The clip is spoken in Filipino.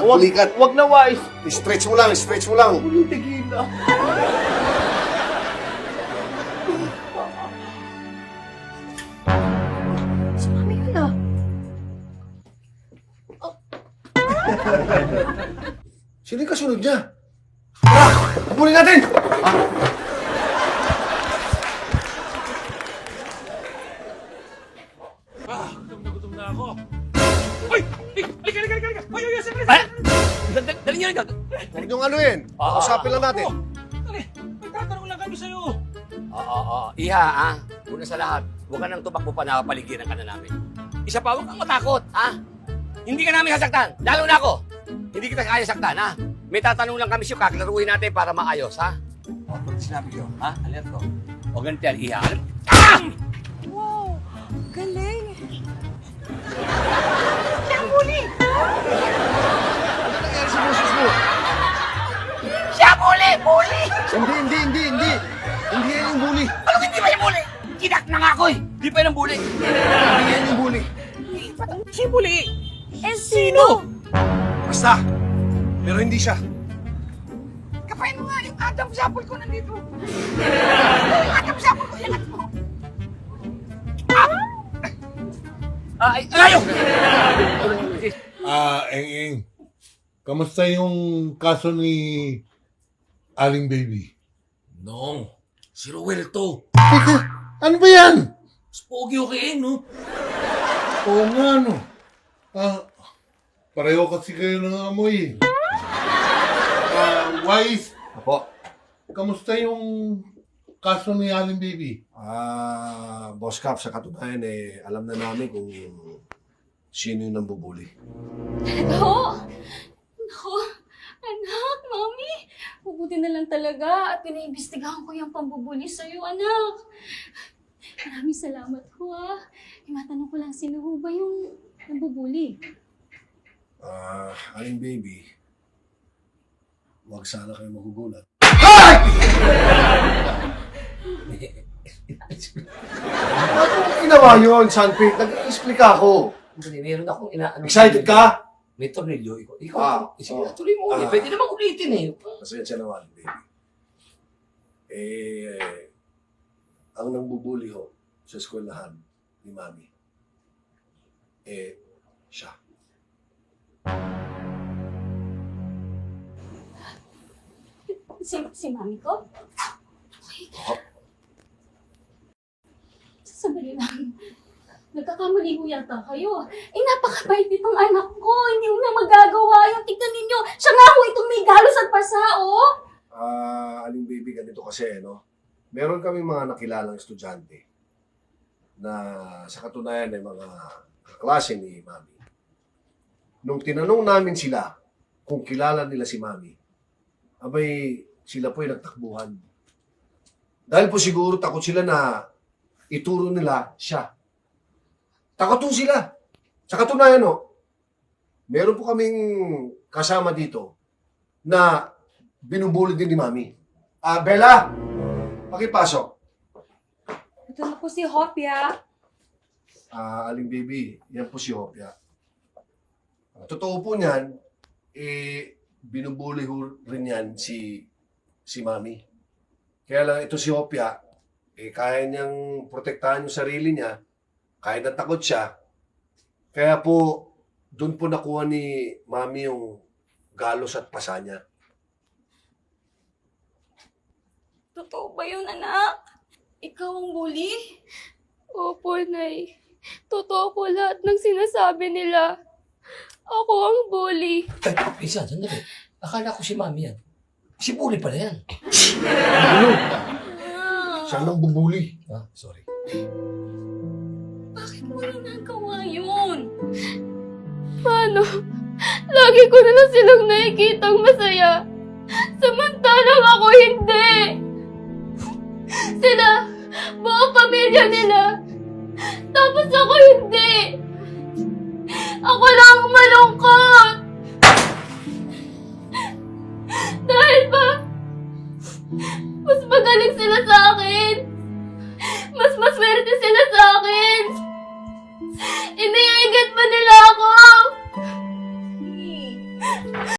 Bulikat. Wag na, Wais. Stretch mo lang, stretch mo lang. Uling tequila. Si Mami yun ah. Sino yung kasunod niya? Tara! Habulin natin! Gutom na ako. Uy! Halika, halika, halika! Uy, uy, sige, sige! Dali nyo rin. Huwag niyong ano yun. Usapin lang natin. Dali, may tatanong lang kami sa'yo. Oo. Iha, una sa lahat, huwag ka nang tumakbo pa, nakapaligiran ka na namin. Isa pa, huwag kang matakot, Hindi ka namin sasaktan, lalo na ako. Hindi kita kaya saktan, May tatanong lang kami sa'yo, kaklaruhin natin para maayos, O, pag sinabi ko, alerto. O ganito yan, Iha. Wow, galing. Ano nangyari sa boses mo? Siya, bully! Hindi. Hindi yan yung bully. Ano hindi ba yung bully? Kinak na nga ako, Di pa yan ang bully. Hindi yan yung bully. Si Buli! Eh, sino? Basta. Pero hindi siya. Kapain mo nga yung Adam's apple ko nandito. Yung Adam's apple ko, yan mo. Ayaw! Eng. Kamusta yung kaso ni Aling Baby? Nong, si Ruel to. Teka, ano ba yan? Spogi o kay no? Oo nga, no. Pareho kasi kayo ng amoy. Wise, Apo. kamusta yung kaso ni Aling Baby? Boss Cap, sa katunayan alam na namin kung sino yung nambubuli. Ako? Ako? Anak, Mami. Mabuti na lang talaga at pinaimbestigahan ko yung pambubuli sa'yo, anak. Maraming salamat ho, Imatanong ko lang sino ho ba yung nambubuli? Aling Baby, huwag sana kayo magugulat. Ano ginawa yun, Sanpit? Nag-explica ako. Meron akong inaano. Excited ka? May tornilyo. Ikaw, sige oo. na, tuloy mo ulit. Pwede naman ulitin Pasensya naman, baby. Ang nangbubuli ho sa eskwelahan ni Mami, siya. Si Mami ko? Okay. Sandali lang. Nagkakamali ho yata kayo. Napakabait nitong anak ko. Hindi mo na magagawa yung tignan ninyo. Siya nga ho itong may galos at pasa, Aling Baby, ganito kasi, no? Meron kami mga nakilalang estudyante na sa katunayan ay mga kaklase ni Mami. Nung tinanong namin sila kung kilala nila si Mami, abay, sila po ay nagtakbuhan. Dahil po siguro takot sila na ituro nila siya. Takot po sila. Sa katunayan, no, meron po kaming kasama dito na binubuli din ni Mami. Bella! Pakipasok. Ito na po si Hopia. Aling Baby, yan po si Hopia. Totoo po niyan, binubuli ho rin yan si Mami. Kaya lang ito si Hopia, kaya niyang protektahan yung sarili niya, kahit natakot siya. Kaya po, doon po nakuha ni Mami yung galos at pasa niya. Totoo ba yun, anak? Ikaw ang bully? Opo, Nay. Totoo po lahat ng sinasabi nila. Ako ang bully. Ay, isa, sandali. Akala ko si Mami yan. Si Bully pala yan. Siya nang bubuli. Sorry. Bakit mo na nagawa yun? Paano? Lagi ko na lang silang nakikitang masaya. Samantalang ako hindi. Sila, buong pamilya nila. Tapos ako hindi. Ako lang ang malungkot. Dahil ba, mas magaling sila sa akin. Mas maswerte sila sa akin. Iniigit pa nila ako.